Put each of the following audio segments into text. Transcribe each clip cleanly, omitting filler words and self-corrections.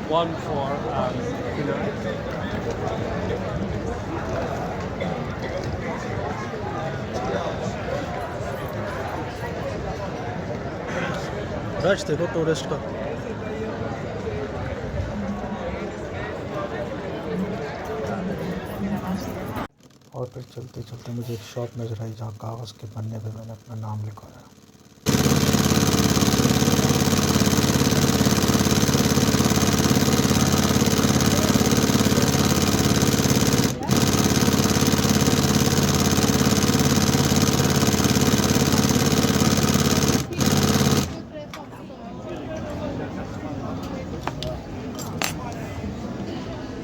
One for rush देखो tourist का। और फिर चलते चलते मुझे एक शॉप नज़र आई जहाँ कागज़ के पन्ने पे मैंने अपना नाम लिखवाया।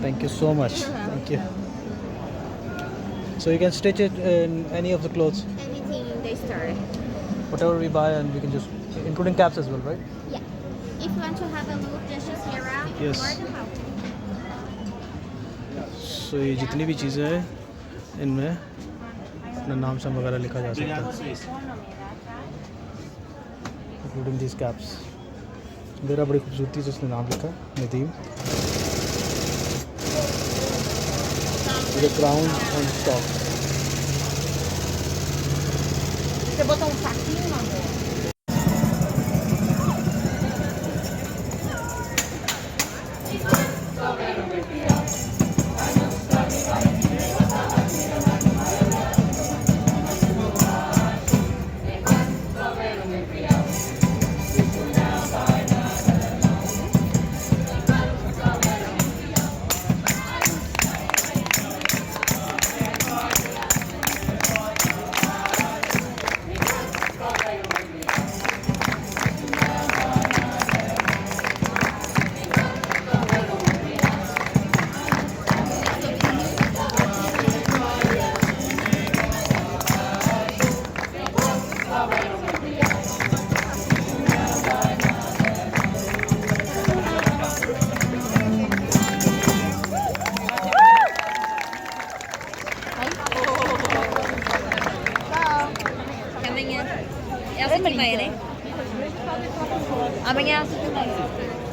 Thank you so much. Thank you. So you can stitch it in any of the clothes? Anything in the store. Whatever we buy, and we can just, including caps as well, right? Yeah. If you want to have a look, just see around. Yes. More than welcome. So ये जितनी भी चीज़ें हैं इनमें अपना नाम शाम वगैरह लिखा जा सकता है, including these caps. मेरा बड़ी खूबसूरती से उसने नाम लिखा है, Nadeem. With a crown on top. Você botou um saquinho, amor? Amanhã. Elsa que vem, né? Amanhã Elsa que vem.